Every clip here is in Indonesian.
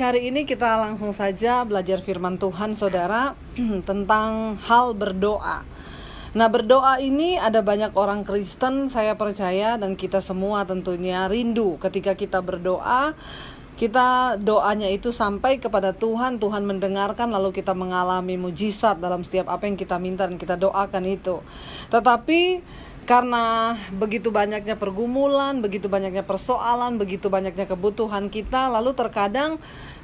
Hari ini kita langsung saja belajar firman Tuhan, saudara, tentang hal berdoa. Nah, berdoa ini ada banyak orang Kristen, saya percaya, dan kita semua tentunya rindu ketika kita berdoa. Kita doanya itu sampai kepada Tuhan, Tuhan mendengarkan, lalu kita mengalami mujizat dalam setiap apa yang kita minta dan kita doakan itu. Tetapi karena begitu banyaknya pergumulan, begitu banyaknya persoalan, begitu banyaknya kebutuhan kita, lalu terkadang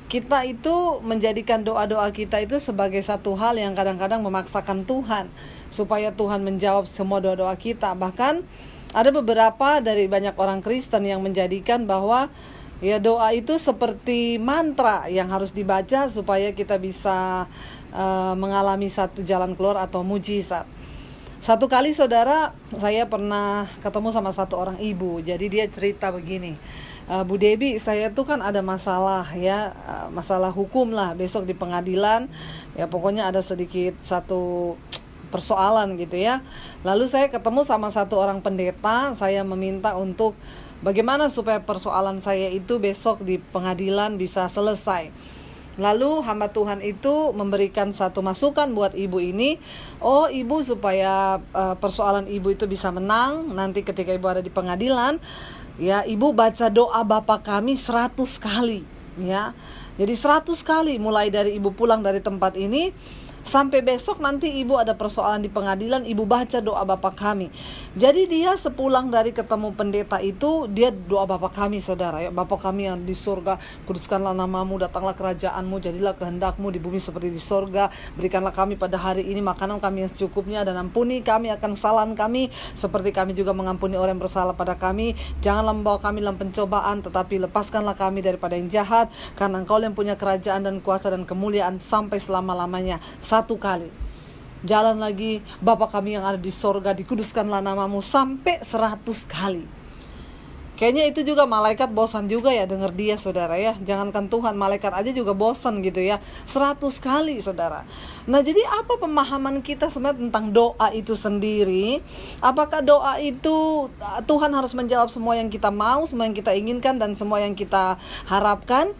kita itu menjadikan doa-doa kita itu sebagai satu hal yang kadang-kadang memaksakan Tuhan supaya Tuhan menjawab semua doa-doa kita. Bahkan ada beberapa dari banyak orang Kristen yang menjadikan bahwa ya doa itu seperti mantra yang harus dibaca supaya kita bisa mengalami satu jalan keluar atau mujizat. Satu kali, saudara, saya pernah ketemu sama satu orang ibu. Jadi dia cerita begini, Bu Debi, saya tuh kan ada masalah ya, masalah hukum lah besok di pengadilan. Ya pokoknya ada sedikit satu persoalan gitu ya. Lalu saya ketemu sama satu orang pendeta, saya meminta untuk bagaimana supaya persoalan saya itu besok di pengadilan bisa selesai. Lalu hamba Tuhan itu memberikan satu masukan buat ibu ini. Oh, ibu, supaya persoalan ibu itu bisa menang nanti ketika ibu ada di pengadilan, ya ibu baca doa Bapa Kami 100 kali ya. Jadi 100 kali mulai dari ibu pulang dari tempat ini sampai besok nanti ibu ada persoalan di pengadilan, ibu baca doa Bapa Kami. Jadi dia sepulang dari ketemu pendeta itu, dia doa Bapa Kami, saudara ya. Bapa Kami yang di surga, kuduskanlah namamu, datanglah kerajaanmu, jadilah kehendakmu di bumi seperti di surga. Berikanlah kami pada hari ini makanan kami yang secukupnya, dan ampuni kami akan kesalahan kami seperti kami juga mengampuni orang yang bersalah pada kami. Janganlah membawa kami dalam pencobaan, tetapi lepaskanlah kami daripada yang jahat, karena Engkau yang punya kerajaan dan kuasa dan kemuliaan sampai selama-lamanya. 1 kali. Jalan lagi, Bapa Kami yang ada di sorga, dikuduskanlah namamu, sampai 100 kali. Kayaknya itu juga malaikat bosan juga ya dengar dia, saudara ya. Jangankan Tuhan, malaikat aja juga bosan gitu ya. 100 kali, saudara. Nah, jadi apa pemahaman kita sebenarnya tentang doa itu sendiri? Apakah doa itu Tuhan harus menjawab semua yang kita mau, semua yang kita inginkan, dan semua yang kita harapkan?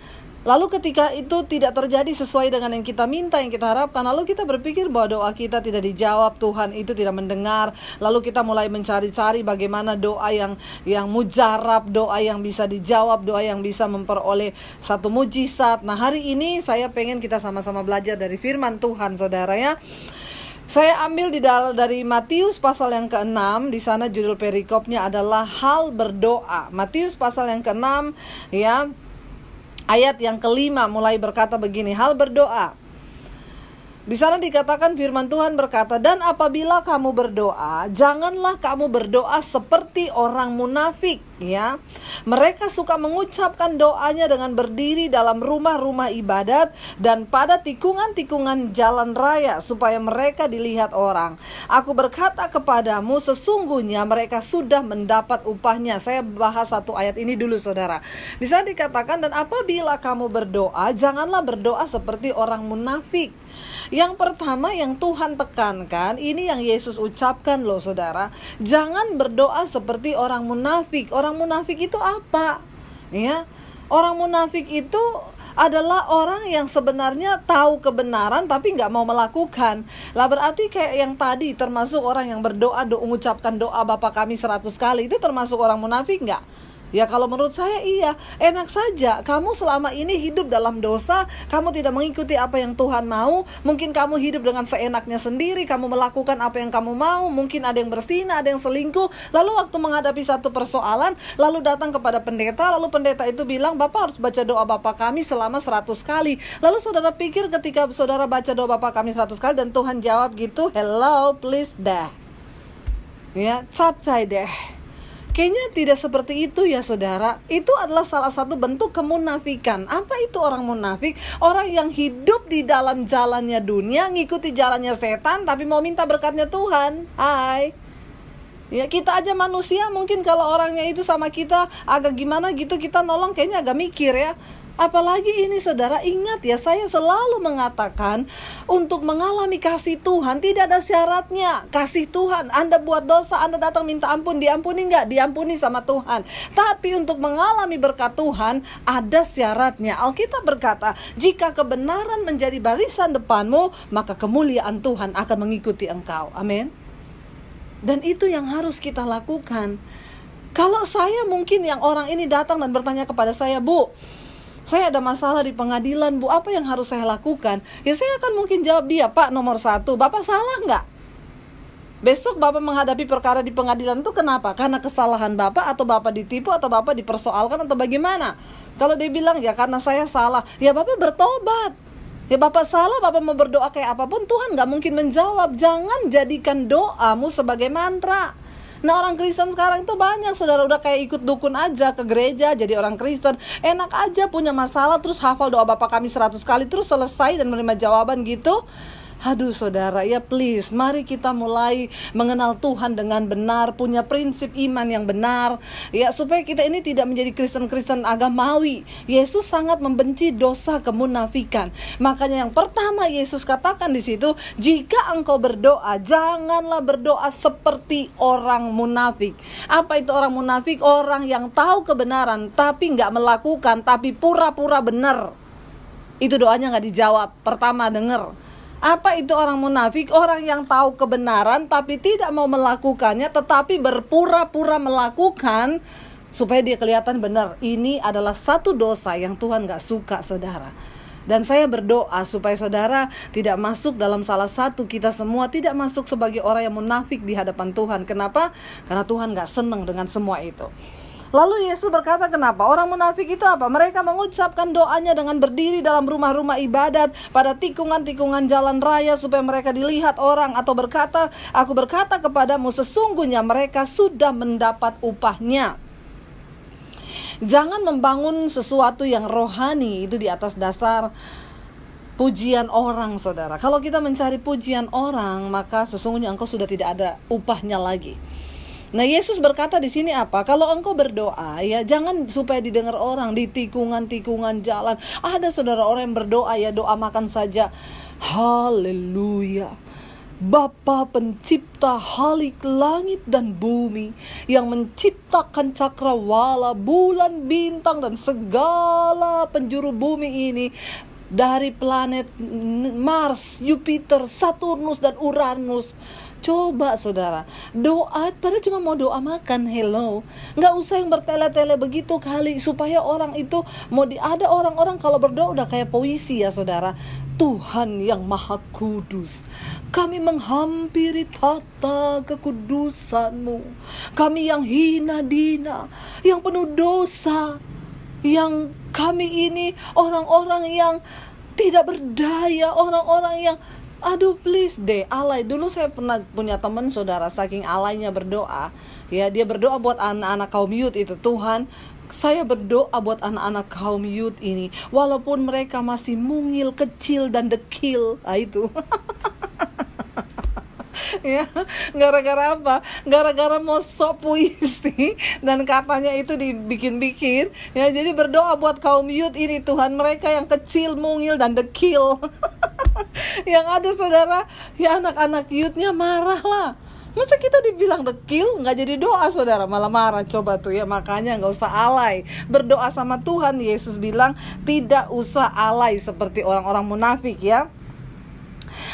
Lalu ketika itu tidak terjadi sesuai dengan yang kita minta, yang kita harapkan, lalu kita berpikir bahwa doa kita tidak dijawab, Tuhan itu tidak mendengar. Lalu kita mulai mencari-cari bagaimana doa yang mujarab, doa yang bisa dijawab, doa yang bisa memperoleh satu mujizat. Nah, hari ini saya pengen kita sama-sama belajar dari firman Tuhan, saudara ya. Saya ambil dari Matius pasal yang ke-6. Di sana judul perikopnya adalah hal berdoa. Matius pasal yang ke-6 ya. Ayat yang ke-5 mulai berkata begini, hal berdoa. Di sana dikatakan firman Tuhan berkata, dan apabila kamu berdoa, janganlah kamu berdoa seperti orang munafik ya. Mereka suka mengucapkan doanya dengan berdiri dalam rumah-rumah ibadat dan pada tikungan-tikungan jalan raya supaya mereka dilihat orang. Aku berkata kepadamu, sesungguhnya mereka sudah mendapat upahnya. Saya bahas satu ayat ini dulu, saudara. Di sana dikatakan, dan apabila kamu berdoa, janganlah berdoa seperti orang munafik. Yang pertama yang Tuhan tekankan, ini yang Yesus ucapkan loh, saudara. Jangan berdoa seperti orang munafik. Orang munafik itu apa? Ya, orang munafik itu adalah orang yang sebenarnya tahu kebenaran tapi nggak mau melakukan. Lah berarti kayak yang tadi, termasuk orang yang berdoa, mengucapkan doa Bapa Kami 100 kali, itu termasuk orang munafik nggak? Ya kalau menurut saya iya. Enak saja kamu selama ini hidup dalam dosa, kamu tidak mengikuti apa yang Tuhan mau. Mungkin kamu hidup dengan seenaknya sendiri, kamu melakukan apa yang kamu mau. Mungkin ada yang berzina, ada yang selingkuh. Lalu waktu menghadapi satu persoalan, lalu datang kepada pendeta, lalu pendeta itu bilang, Bapak harus baca doa Bapa Kami selama 100 kali. Lalu saudara pikir ketika saudara baca doa Bapa Kami 100 kali dan Tuhan jawab gitu, hello please dah, ya capcay deh. Kayaknya tidak seperti itu ya, saudara. Itu adalah salah satu bentuk kemunafikan. Apa itu orang munafik? Orang yang hidup di dalam jalannya dunia, ngikuti jalannya setan, tapi mau minta berkatnya Tuhan. Hai. Ya, kita aja manusia, mungkin kalau orangnya itu sama kita agak gimana gitu, kita nolong kayaknya agak mikir ya. Apalagi ini saudara, ingat ya, saya selalu mengatakan untuk mengalami kasih Tuhan tidak ada syaratnya. Kasih Tuhan, Anda buat dosa, Anda datang minta ampun, diampuni nggak? Diampuni sama Tuhan. Tapi untuk mengalami berkat Tuhan ada syaratnya. Alkitab berkata, jika kebenaran menjadi barisan depanmu, maka kemuliaan Tuhan akan mengikuti engkau. Amin. Dan itu yang harus kita lakukan. Kalau saya mungkin yang orang ini datang dan bertanya kepada saya, Bu, saya ada masalah di pengadilan, Bu, apa yang harus saya lakukan? Ya saya akan mungkin jawab dia, Pak, nomor 1, Bapak salah nggak? Besok Bapak menghadapi perkara di pengadilan itu kenapa? Karena kesalahan Bapak, atau Bapak ditipu, atau Bapak dipersoalkan, atau bagaimana? Kalau dia bilang, ya karena saya salah, ya Bapak bertobat. Ya Bapak salah, Bapak mau berdoa kayak apapun, Tuhan gak mungkin menjawab. Jangan jadikan doamu sebagai mantra. Nah, orang Kristen sekarang itu banyak, saudara, udah kayak ikut dukun aja ke gereja, jadi orang Kristen. Enak aja punya masalah, terus hafal doa Bapa Kami 100 kali, terus selesai dan menerima jawaban gitu. Aduh saudara, ya please, mari kita mulai mengenal Tuhan dengan benar, punya prinsip iman yang benar, ya, supaya kita ini tidak menjadi Kristen-Kristen agamawi. Yesus sangat membenci dosa kemunafikan. Makanya yang pertama Yesus katakan di situ, jika engkau berdoa, janganlah berdoa seperti orang munafik. Apa itu orang munafik? Orang yang tahu kebenaran tapi nggak melakukan, tapi pura-pura benar. Itu doanya nggak dijawab. Pertama, denger. Apa itu orang munafik? Orang yang tahu kebenaran tapi tidak mau melakukannya, tetapi berpura-pura melakukan supaya dia kelihatan benar. Ini adalah satu dosa yang Tuhan gak suka, saudara. Dan saya berdoa supaya saudara tidak masuk dalam salah satu, kita semua tidak masuk sebagai orang yang munafik di hadapan Tuhan. Kenapa? Karena Tuhan gak senang dengan semua itu. Lalu Yesus berkata, kenapa? Orang munafik itu apa? Mereka mengucapkan doanya dengan berdiri dalam rumah-rumah ibadat, pada tikungan-tikungan jalan raya, supaya mereka dilihat orang, atau berkata, aku berkata kepadamu, sesungguhnya mereka sudah mendapat upahnya. Jangan membangun sesuatu yang rohani itu di atas dasar pujian orang, saudara. Kalau kita mencari pujian orang, maka sesungguhnya engkau sudah tidak ada upahnya lagi. Nah, Yesus berkata di sini apa? Kalau engkau berdoa, ya jangan supaya didengar orang di tikungan-tikungan jalan. Ada saudara orang yang berdoa, ya doa makan saja. Haleluya. Bapa pencipta halik langit dan bumi, yang menciptakan cakrawala, bulan, bintang, dan segala penjuru bumi ini, dari planet Mars, Jupiter, Saturnus, dan Uranus. Coba saudara, doa padahal cuma mau doa makan, hello. Nggak usah yang bertele-tele begitu kali, supaya orang itu ada orang-orang kalau berdoa udah kayak puisi ya saudara. Tuhan yang maha kudus, kami menghampiri tata kekudusan-Mu. Kami yang hina dina, yang penuh dosa, yang kami ini orang-orang yang tidak berdaya, orang-orang yang aduh please deh, alay. Dulu saya pernah punya teman saudara, saking alaynya berdoa, ya dia berdoa buat anak-anak kaum youth itu. Tuhan, saya berdoa buat anak-anak kaum youth ini, walaupun mereka masih mungil, kecil, dan dekil. Itu ya, gara-gara apa? Gara-gara mau sok puisi dan katanya itu dibikin-bikin, ya. Jadi berdoa buat kaum youth ini, Tuhan, mereka yang kecil, mungil, dan dekil. Yang ada saudara, ya anak-anak youthnya marah lah. Masa kita dibilang dekil, gak jadi doa saudara, malah marah. Coba tuh ya, makanya gak usah alay berdoa sama Tuhan. Yesus bilang tidak usah alay seperti orang-orang munafik, ya.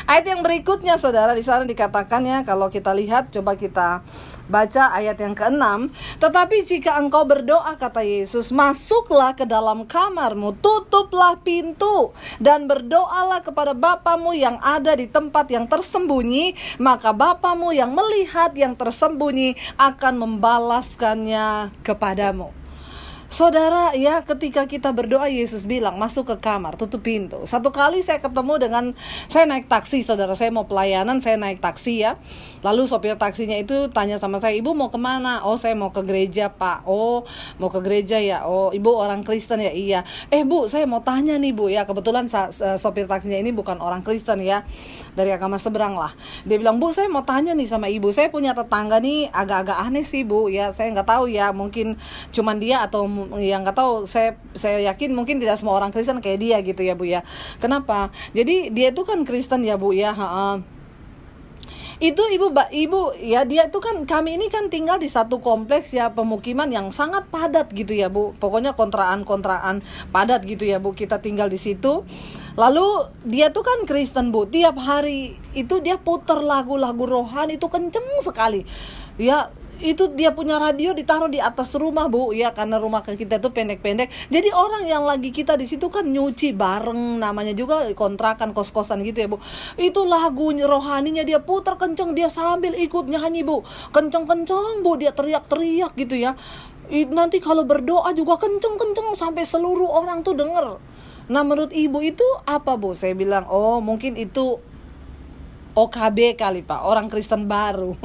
Ayat yang berikutnya saudara, di sana dikatakannya, kalau kita lihat, coba kita baca ayat yang ke-6. Tetapi jika engkau berdoa, kata Yesus, masuklah ke dalam kamarmu, tutuplah pintu, dan berdoalah kepada Bapamu yang ada di tempat yang tersembunyi, maka Bapamu yang melihat yang tersembunyi akan membalaskannya kepadamu. Saudara, ya ketika kita berdoa, Yesus bilang masuk ke kamar, tutup pintu. Satu kali saya ketemu dengan, saya naik taksi saudara, saya mau pelayanan, saya naik taksi ya. Lalu sopir taksinya itu tanya sama saya, ibu mau kemana? Oh saya mau ke gereja pak. Oh mau ke gereja ya. Oh ibu orang Kristen ya? Iya. Bu saya mau tanya nih bu ya, kebetulan sopir taksinya ini bukan orang Kristen ya, dari agama seberang lah. Dia bilang, bu saya mau tanya nih sama ibu, saya punya tetangga nih agak-agak aneh sih bu ya, saya nggak tahu ya, mungkin cuman dia atau yang nggak tahu, saya yakin mungkin tidak semua orang Kristen kayak dia gitu ya Bu ya. Kenapa? Jadi dia itu kan Kristen ya Bu ya. Itu ibu ya, dia itu kan, kami ini kan tinggal di satu kompleks ya, pemukiman yang sangat padat gitu ya Bu. Pokoknya kontrakan padat gitu ya Bu, kita tinggal di situ. Lalu dia tuh kan Kristen Bu, tiap hari itu dia putar lagu-lagu rohani itu kenceng sekali ya. Itu dia punya radio ditaruh di atas rumah Bu ya, karena rumah kita itu pendek-pendek. Jadi orang yang lagi kita di situ kan nyuci bareng, namanya juga kontrakan kos-kosan gitu ya Bu. Itu lagu rohaninya dia putar kenceng, dia sambil ikut nyanyi Bu, kenceng-kenceng Bu, dia teriak-teriak gitu ya. Nanti kalau berdoa juga kenceng-kenceng sampai seluruh orang tuh denger. Nah menurut ibu itu apa Bu? Saya bilang, oh mungkin itu OKB kali Pak, orang Kristen baru.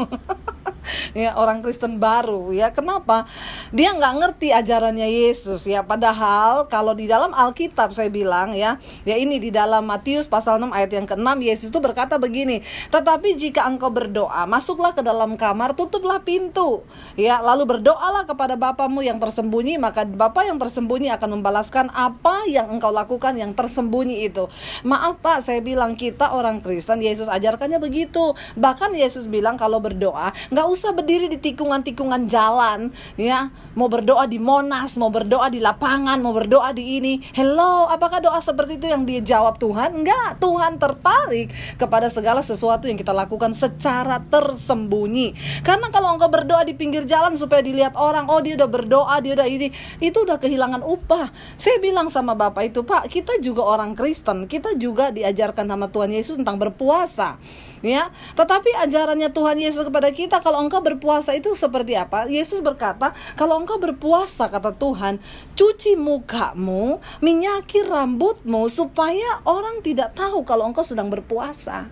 Ya, orang Kristen baru ya. Kenapa? Dia nggak ngerti ajarannya Yesus ya. Padahal kalau di dalam Alkitab saya bilang ya ini di dalam Matius pasal 6 ayat yang ke-6, Yesus itu berkata begini, tetapi jika engkau berdoa, masuklah ke dalam kamar, tutuplah pintu ya, lalu berdoalah kepada Bapamu yang tersembunyi, maka Bapa yang tersembunyi akan membalaskan apa yang engkau lakukan yang tersembunyi itu. Maaf Pak, saya bilang kita orang Kristen, Yesus ajarkannya begitu. Bahkan Yesus bilang kalau berdoa nggak usah berdiri di tikungan-tikungan jalan ya. Mau berdoa di Monas, mau berdoa di lapangan, mau berdoa di ini. Hello, apakah doa seperti itu yang dijawab Tuhan? Enggak, Tuhan tertarik kepada segala sesuatu yang kita lakukan secara tersembunyi. Karena kalau engkau berdoa di pinggir jalan supaya dilihat orang, oh dia udah berdoa, dia udah ini, itu udah kehilangan upah. Saya bilang sama Bapak itu, Pak, kita juga orang Kristen, kita juga diajarkan sama Tuhan Yesus tentang berpuasa ya. Tetapi ajarannya Tuhan Yesus kepada kita, kalau engkau berpuasa itu seperti apa? Yesus berkata, kalau engkau berpuasa, kata Tuhan, cuci mukamu, minyaki rambutmu, supaya orang tidak tahu kalau engkau sedang berpuasa.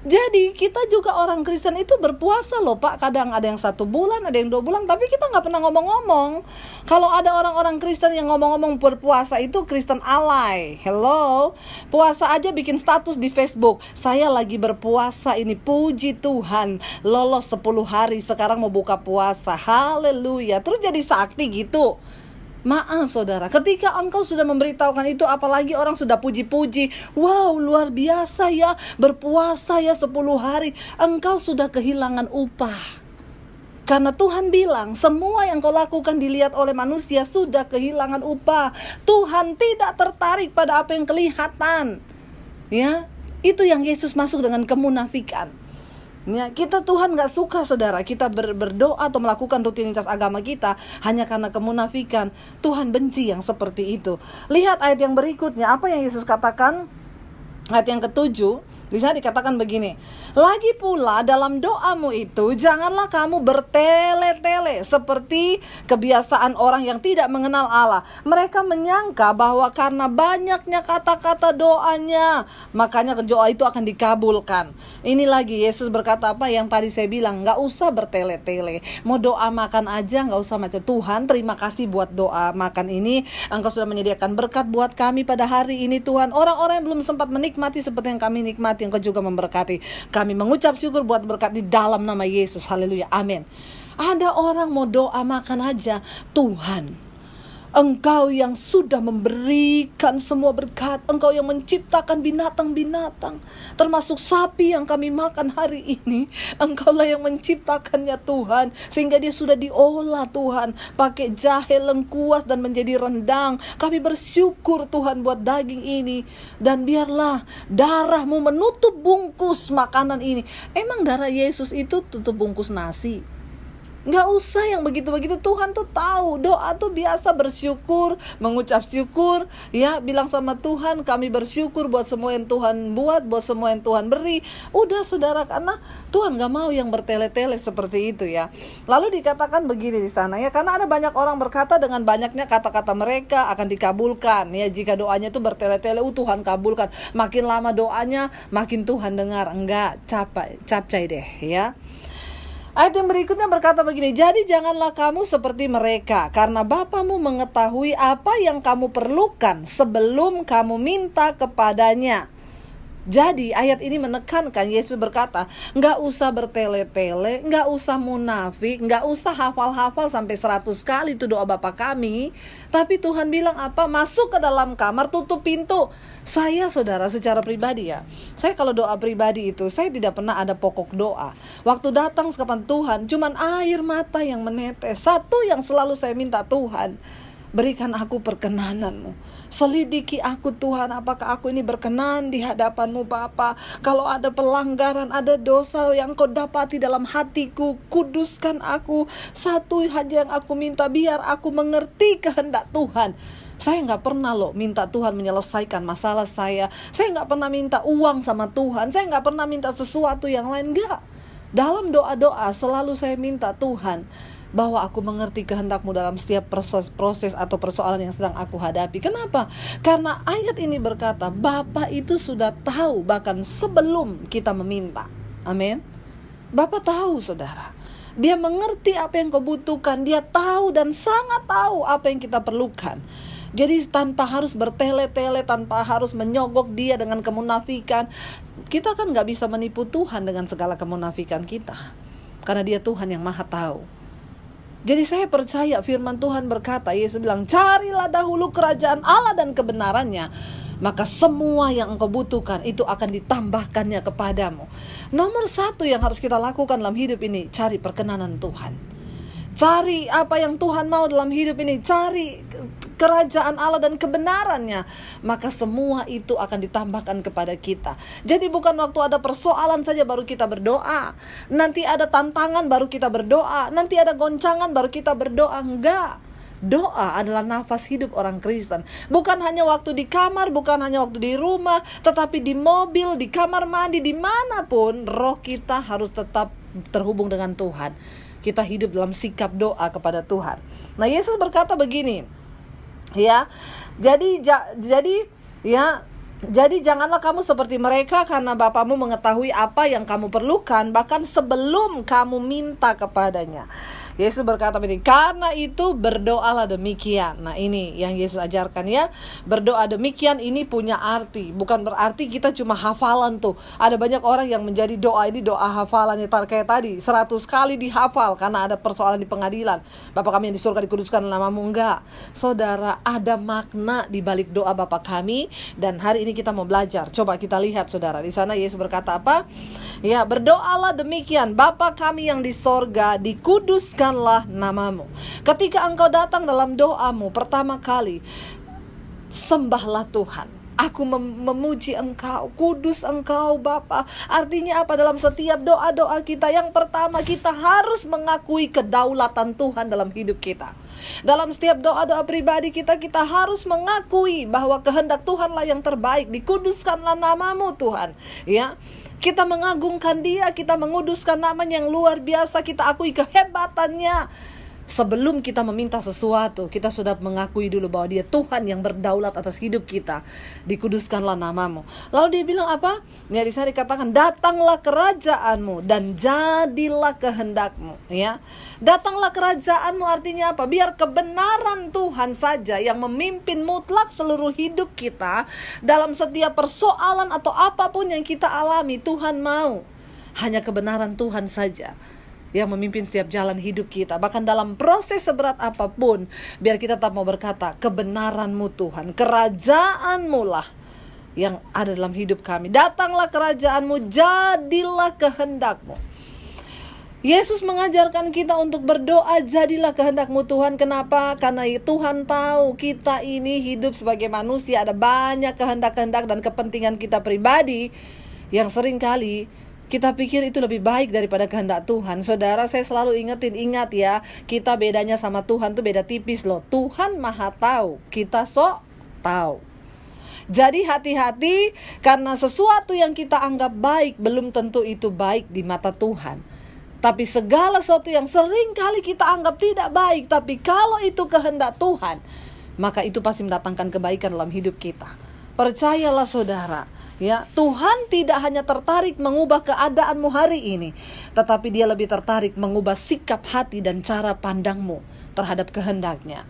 Jadi kita juga orang Kristen itu berpuasa loh Pak. Kadang ada yang 1 bulan, ada yang 2 bulan, tapi kita gak pernah ngomong-ngomong. Kalau ada orang-orang Kristen yang ngomong-ngomong berpuasa, itu Kristen alay. Hello, puasa aja bikin status di Facebook, saya lagi berpuasa ini, puji Tuhan, lolos 10 hari, sekarang mau buka puasa, haleluya. Terus jadi sakti gitu. Maaf saudara, ketika engkau sudah memberitahukan itu, apalagi orang sudah puji-puji, wow luar biasa ya, berpuasa ya 10 hari, engkau sudah kehilangan upah. Karena Tuhan bilang, semua yang kau lakukan dilihat oleh manusia sudah kehilangan upah. Tuhan tidak tertarik pada apa yang kelihatan ya. Itu yang Yesus masuk dengan kemunafikan ya. Kita Tuhan gak suka saudara, kita berdoa atau melakukan rutinitas agama kita hanya karena kemunafikan. Tuhan benci yang seperti itu. Lihat ayat yang berikutnya, apa yang Yesus katakan? Ayat yang ke-7, di sana dikatakan begini, lagi pula dalam doamu itu janganlah kamu bertele-tele seperti kebiasaan orang yang tidak mengenal Allah. Mereka menyangka bahwa karena banyaknya kata-kata doanya, makanya doa itu akan dikabulkan. Ini lagi Yesus berkata apa yang tadi saya bilang, gak usah bertele-tele. Mau doa makan aja gak usah macam, Tuhan terima kasih buat doa makan ini, Engkau sudah menyediakan berkat buat kami pada hari ini Tuhan. Orang-orang yang belum sempat menikmati seperti yang kami nikmati, Engkau juga memberkati. Kami mengucap syukur buat berkat di dalam nama Yesus. Haleluya, amin. Ada orang mau doa makan aja, Tuhan, Engkau yang sudah memberikan semua berkat, Engkau yang menciptakan binatang-binatang, termasuk sapi yang kami makan hari ini, Engkaulah yang menciptakannya Tuhan, sehingga dia sudah diolah Tuhan, pakai jahe, lengkuas dan menjadi rendang. Kami bersyukur Tuhan buat daging ini, dan biarlah darah-Mu menutup bungkus makanan ini. Emang darah Yesus itu tutup bungkus nasi? Nggak usah yang begitu-begitu. Tuhan tuh tahu, doa tuh biasa bersyukur, mengucap syukur ya, bilang sama Tuhan, kami bersyukur buat semua yang Tuhan buat, buat semua yang Tuhan beri. Udah saudara, karena Tuhan nggak mau yang bertele-tele seperti itu ya. Lalu dikatakan begini di sana ya, karena ada banyak orang berkata dengan banyaknya kata-kata mereka akan dikabulkan ya. Jika doanya tuh bertele-tele, Tuhan kabulkan. Makin lama doanya makin Tuhan dengar. Enggak, capcay deh ya. Ayat yang berikutnya berkata begini, jadi janganlah kamu seperti mereka, karena Bapamu mengetahui apa yang kamu perlukan sebelum kamu minta kepadanya. Jadi ayat ini menekankan, Yesus berkata, nggak usah bertele-tele, nggak usah munafik, nggak usah hafal-hafal sampai 100 kali itu doa Bapa kami. Tapi Tuhan bilang apa? Masuk ke dalam kamar, tutup pintu. Saya, saudara, secara pribadi ya, saya kalau doa pribadi itu, saya tidak pernah ada pokok doa. Waktu datang ke hadapan Tuhan, cuman air mata yang menetes. Satu yang selalu saya minta, Tuhan, berikan aku perkenanan-Mu. Selidiki aku Tuhan, apakah aku ini berkenan di hadapan-Mu Bapa. Kalau ada pelanggaran, ada dosa yang Kau dapati dalam hatiku, kuduskan aku. Satu saja yang aku minta, biar aku mengerti kehendak Tuhan. Saya nggak pernah minta Tuhan menyelesaikan masalah saya. Saya nggak pernah minta uang sama Tuhan. Saya nggak pernah minta sesuatu yang lain, nggak. Dalam doa-doa selalu saya minta, Tuhan, bahwa aku mengerti kehendak-Mu dalam setiap proses atau persoalan yang sedang aku hadapi. Kenapa? Karena ayat ini berkata, Bapa itu sudah tahu bahkan sebelum kita meminta. Amin. Bapa tahu, saudara. Dia mengerti apa yang kau butuhkan. Dia tahu dan sangat tahu apa yang kita perlukan. Jadi tanpa harus bertele-tele, tanpa harus menyogok dia dengan kemunafikan. Kita kan gak bisa menipu Tuhan dengan segala kemunafikan kita. Karena dia Tuhan yang maha tahu. Jadi saya percaya firman Tuhan berkata, Yesus bilang, carilah dahulu kerajaan Allah dan kebenarannya, maka semua yang engkau butuhkan itu akan ditambahkannya kepadamu. Nomor satu yang harus kita lakukan dalam hidup ini, cari perkenanan Tuhan. Cari apa yang Tuhan mau dalam hidup ini, cari kerajaan Allah dan kebenarannya, maka semua itu akan ditambahkan kepada kita. Jadi bukan waktu ada persoalan saja baru kita berdoa, nanti ada tantangan baru kita berdoa, nanti ada goncangan baru kita berdoa. Enggak. Doa adalah nafas hidup orang Kristen. Bukan hanya waktu di kamar, bukan hanya waktu di rumah, tetapi di mobil, di kamar mandi, dimanapun, roh kita harus tetap terhubung dengan Tuhan. Kita hidup dalam sikap doa kepada Tuhan. Nah, Yesus berkata begini, ya, jadi janganlah kamu seperti mereka, karena Bapamu mengetahui apa yang kamu perlukan bahkan sebelum kamu minta kepadanya. Yesus berkata begini, karena itu berdoalah demikian. Nah, ini yang Yesus ajarkan ya. Berdoa demikian ini punya arti. Bukan berarti kita cuma hafalan tuh. Ada banyak orang yang menjadi doa ini doa hafalan. Kayak tadi 100 kali dihafal karena ada persoalan di pengadilan. Bapa kami yang di surga dikuduskan namamu. Enggak. Saudara, ada makna di balik doa Bapa kami. Dan hari ini kita mau belajar. Coba kita lihat, saudara. Di sana Yesus berkata apa? Ya, berdoalah demikian, Bapa kami yang di sorga, dikuduskanlah namamu. Ketika engkau datang dalam doamu, pertama kali, sembahlah Tuhan. Aku memuji engkau, kudus engkau Bapa. Artinya apa? Dalam setiap doa-doa kita, yang pertama kita harus mengakui kedaulatan Tuhan dalam hidup kita. Dalam setiap doa-doa pribadi kita, kita harus mengakui bahwa kehendak Tuhanlah yang terbaik. Dikuduskanlah namamu Tuhan. Ya, kita mengagungkan Dia, kita menguduskan namanya yang luar biasa, kita akui kehebatannya. Sebelum kita meminta sesuatu, kita sudah mengakui dulu bahwa Dia Tuhan yang berdaulat atas hidup kita. Dikuduskanlah namamu. Lalu Dia bilang apa? Ya, di sana dikatakan, datanglah kerajaanmu dan jadilah kehendakmu. Ya, datanglah kerajaanmu artinya apa? Biar kebenaran Tuhan saja yang memimpin mutlak seluruh hidup kita. Dalam setiap persoalan atau apapun yang kita alami, Tuhan mau hanya kebenaran Tuhan saja yang memimpin setiap jalan hidup kita. Bahkan dalam proses seberat apapun, biar kita tetap mau berkata, kebenaran-Mu Tuhan, kerajaan-Mu lah yang ada dalam hidup kami. Datanglah kerajaan-Mu, jadilah kehendak-Mu. Yesus mengajarkan kita untuk berdoa, jadilah kehendak-Mu Tuhan. Kenapa? Karena Tuhan tahu kita ini hidup sebagai manusia, ada banyak kehendak-kehendak dan kepentingan kita pribadi yang seringkali kita pikir itu lebih baik daripada kehendak Tuhan. Saudara, saya selalu ingat ya, kita bedanya sama Tuhan tuh beda tipis loh. Tuhan maha tahu, kita sok tahu. Jadi hati-hati, karena sesuatu yang kita anggap baik belum tentu itu baik di mata Tuhan. Tapi segala sesuatu yang sering kali kita anggap tidak baik, tapi kalau itu kehendak Tuhan, maka itu pasti mendatangkan kebaikan dalam hidup kita. Percayalah saudara, ya, Tuhan tidak hanya tertarik mengubah keadaanmu hari ini, tetapi Dia lebih tertarik mengubah sikap hati dan cara pandangmu terhadap kehendaknya.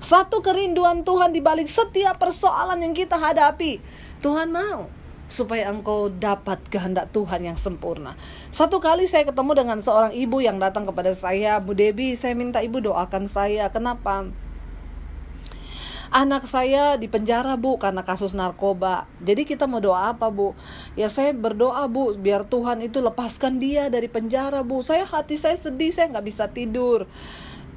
Satu kerinduan Tuhan di balik setiap persoalan yang kita hadapi, Tuhan mau supaya engkau dapat kehendak Tuhan yang sempurna. Satu kali saya ketemu dengan seorang ibu yang datang kepada saya, Bu Debbie, saya minta ibu doakan saya. Kenapa? Anak saya di penjara, Bu, karena kasus narkoba. Jadi kita mau doa apa, Bu? Ya saya berdoa, Bu, biar Tuhan itu lepaskan dia dari penjara, Bu. Hati saya sedih, saya gak bisa tidur.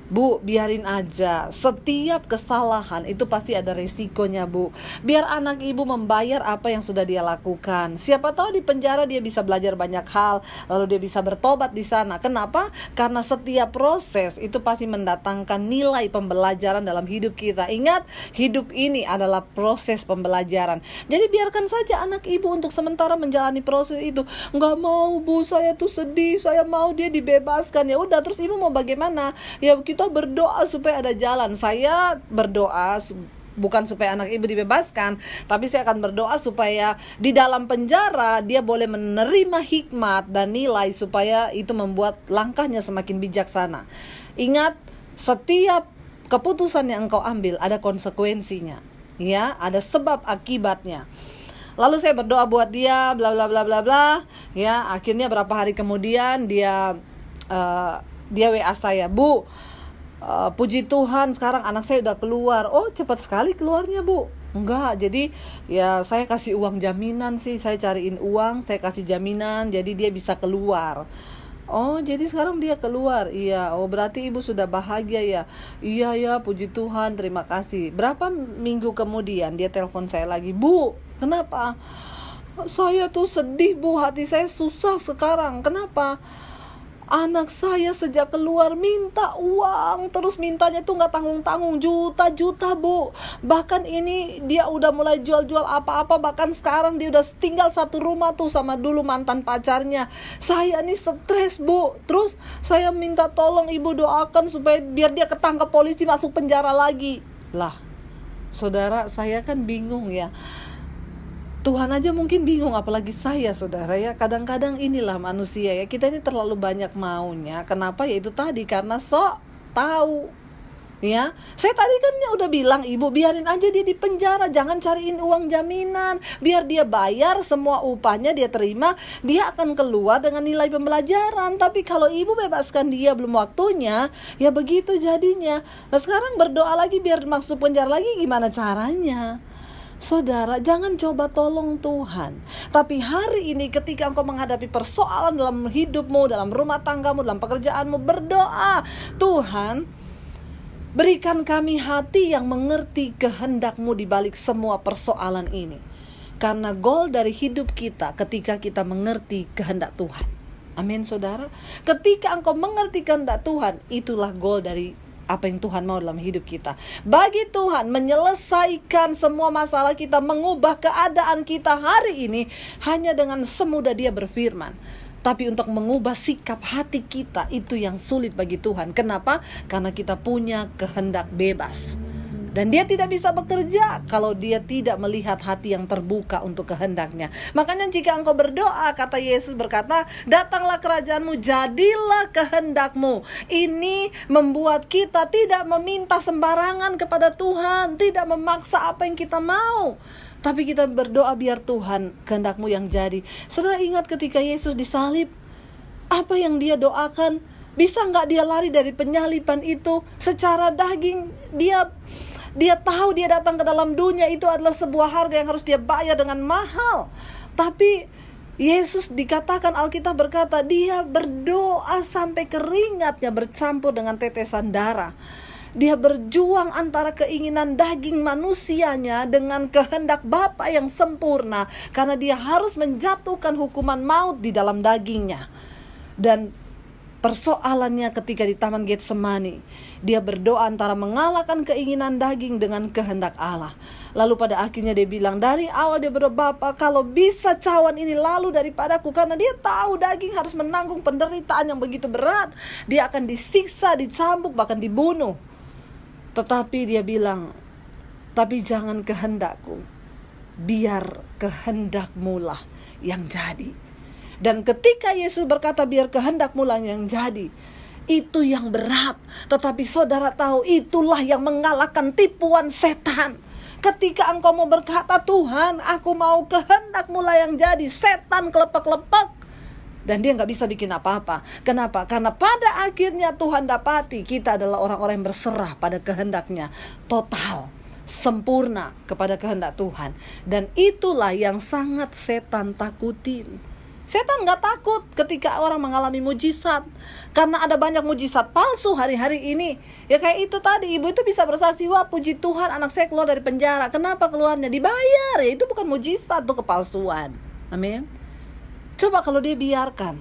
Bu, biarin aja. Setiap kesalahan itu pasti ada resikonya, Bu. Biar anak ibu membayar apa yang sudah dia lakukan. Siapa tahu di penjara dia bisa belajar banyak hal, lalu dia bisa bertobat di sana. Kenapa? Karena setiap proses itu pasti mendatangkan nilai pembelajaran dalam hidup kita. Ingat, hidup ini adalah proses pembelajaran. Jadi biarkan saja anak ibu untuk sementara menjalani proses itu. Nggak mau, Bu, saya tuh sedih, saya mau dia dibebaskan. Ya udah, terus ibu mau bagaimana? Ya kita berdoa supaya ada jalan. Saya berdoa bukan supaya anak ibu dibebaskan, tapi saya akan berdoa supaya di dalam penjara dia boleh menerima hikmat dan nilai supaya itu membuat langkahnya semakin bijaksana. Ingat, setiap keputusan yang engkau ambil ada konsekuensinya, ya, ada sebab akibatnya. Lalu saya berdoa buat dia, bla bla bla bla bla, ya. Akhirnya berapa hari kemudian dia WA saya, Bu, puji Tuhan sekarang anak saya udah keluar. Oh, cepat sekali keluarnya, Bu. Enggak, jadi ya saya kasih uang jaminan sih. Saya cariin uang, saya kasih jaminan, jadi dia bisa keluar. Oh, jadi sekarang dia keluar. Iya, oh berarti ibu sudah bahagia ya. Iya ya, puji Tuhan, terima kasih. Berapa minggu kemudian dia telepon saya lagi, Bu, kenapa? Saya tuh sedih, Bu, hati saya susah sekarang. Kenapa? Anak saya sejak keluar minta uang, terus mintanya tuh gak tanggung-tanggung, juta-juta, Bu. Bahkan ini dia udah mulai jual-jual apa-apa. Bahkan sekarang dia udah tinggal satu rumah tuh sama dulu mantan pacarnya. Saya nih stres, Bu. Terus saya minta tolong ibu doakan supaya biar dia ketangkap polisi, masuk penjara lagi. Lah, saudara, saya kan bingung ya. Tuhan aja mungkin bingung, apalagi saya, saudara ya. Kadang-kadang inilah manusia ya, kita ini terlalu banyak maunya. Kenapa? Ya itu tadi, karena sok tahu. Ya, saya tadi kan udah bilang, ibu biarin aja dia di penjara, jangan cariin uang jaminan, biar dia bayar semua upahnya, dia terima, dia akan keluar dengan nilai pembelajaran. Tapi kalau ibu bebaskan dia belum waktunya, ya begitu jadinya. Nah sekarang berdoa lagi biar masuk penjara lagi, gimana caranya? Saudara, jangan coba tolong Tuhan. Tapi hari ini ketika engkau menghadapi persoalan dalam hidupmu, dalam rumah tanggamu, dalam pekerjaanmu, berdoa, Tuhan, berikan kami hati yang mengerti kehendak-Mu di balik semua persoalan ini. Karena goal dari hidup kita ketika kita mengerti kehendak Tuhan. Amin, saudara. Ketika engkau mengerti kehendak Tuhan, itulah goal dari apa yang Tuhan mau dalam hidup kita. Bagi Tuhan menyelesaikan semua masalah kita, mengubah keadaan kita hari ini hanya dengan semudah Dia berfirman. Tapi untuk mengubah sikap hati kita, itu yang sulit bagi Tuhan. Kenapa? Karena kita punya kehendak bebas. Dan Dia tidak bisa bekerja kalau Dia tidak melihat hati yang terbuka untuk kehendaknya. Makanya jika engkau berdoa, kata Yesus berkata, datanglah kerajaan-Mu, jadilah kehendak-Mu. Ini membuat kita tidak meminta sembarangan kepada Tuhan, tidak memaksa apa yang kita mau, tapi kita berdoa biar Tuhan kehendak-Mu yang jadi. Saudara ingat ketika Yesus disalib, apa yang Dia doakan? Bisa gak Dia lari dari penyaliban itu? Secara daging Dia tahu Dia datang ke dalam dunia itu adalah sebuah harga yang harus Dia bayar dengan mahal. Tapi Yesus dikatakan, Alkitab berkata, Dia berdoa sampai keringatnya bercampur dengan tetesan darah. Dia berjuang antara keinginan daging manusianya dengan kehendak Bapa yang sempurna, karena Dia harus menjatuhkan hukuman maut di dalam dagingnya. Dan persoalannya ketika di Taman Getsemani, Dia berdoa antara mengalahkan keinginan daging dengan kehendak Allah. Lalu pada akhirnya Dia bilang, dari awal Dia berdoa, Bapa, kalau bisa cawan ini lalu daripadaku. Karena Dia tahu daging harus menanggung penderitaan yang begitu berat. Dia akan disiksa, dicambuk, bahkan dibunuh. Tetapi Dia bilang, tapi jangan kehendakku, biar kehendak-Mu lah yang jadi. Dan ketika Yesus berkata biar kehendak-Mu lah yang jadi, itu yang berat. Tetapi saudara tahu, itulah yang mengalahkan tipuan setan. Ketika engkau mau berkata, Tuhan, aku mau kehendak-Mu lah yang jadi, setan kelepek-kelepek. Dan dia gak bisa bikin apa-apa. Kenapa? Karena pada akhirnya Tuhan dapati kita adalah orang-orang yang berserah pada kehendak-Nya, total, sempurna kepada kehendak Tuhan. Dan itulah yang sangat setan takutin. Setan gak takut ketika orang mengalami mujizat, karena ada banyak mujizat palsu hari-hari ini. Ya kayak itu tadi, ibu itu bisa bersaksi, wah puji Tuhan anak saya keluar dari penjara. Kenapa keluarnya? Dibayar. Ya itu bukan mujizat, itu kepalsuan. Amin. Coba kalau dia biarkan,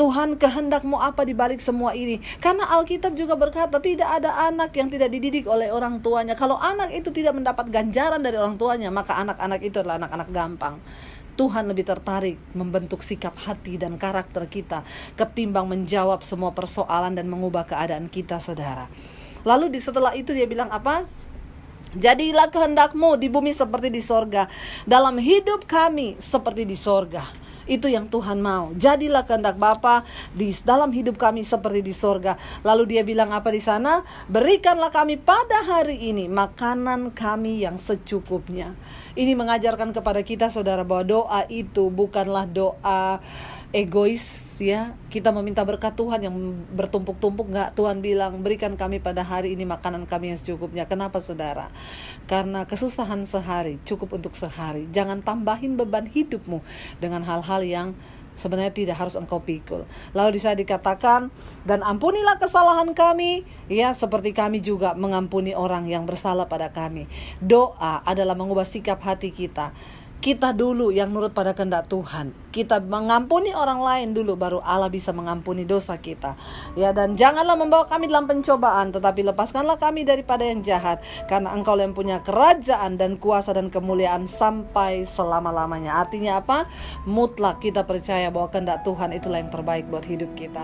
Tuhan kehendak-Mu apa di balik semua ini? Karena Alkitab juga berkata tidak ada anak yang tidak dididik oleh orang tuanya. Kalau anak itu tidak mendapat ganjaran dari orang tuanya, maka anak-anak itu adalah anak-anak gampang. Tuhan lebih tertarik membentuk sikap hati dan karakter kita ketimbang menjawab semua persoalan dan mengubah keadaan kita, saudara. Lalu setelah itu dia bilang apa? Jadilah kehendak-Mu di bumi seperti di sorga, dalam hidup kami seperti di sorga. Itu yang Tuhan mau. Jadilah kehendak Bapa di dalam hidup kami seperti di sorga. Lalu dia bilang apa di sana? Berikanlah kami pada hari ini makanan kami yang secukupnya. Ini mengajarkan kepada kita, saudara, bahwa doa itu bukanlah doa egois, ya. Kita meminta berkat Tuhan yang bertumpuk-tumpuk, enggak. Tuhan bilang, berikan kami pada hari ini makanan kami yang secukupnya. Kenapa, saudara? Karena kesusahan sehari cukup untuk sehari. Jangan tambahin beban hidupmu dengan hal-hal yang sebenarnya tidak harus engkau pikul. Lalu bisa dikatakan, dan ampunilah kesalahan kami, ya, seperti kami juga mengampuni orang yang bersalah pada kami. Doa adalah mengubah sikap hati kita. Kita dulu yang nurut pada kehendak Tuhan. Kita mengampuni orang lain dulu, baru Allah bisa mengampuni dosa kita. Ya, dan janganlah membawa kami dalam pencobaan, tetapi lepaskanlah kami daripada yang jahat. Karena Engkau yang punya kerajaan dan kuasa dan kemuliaan sampai selama-lamanya. Artinya apa? Mutlak kita percaya bahwa kehendak Tuhan itulah yang terbaik buat hidup kita.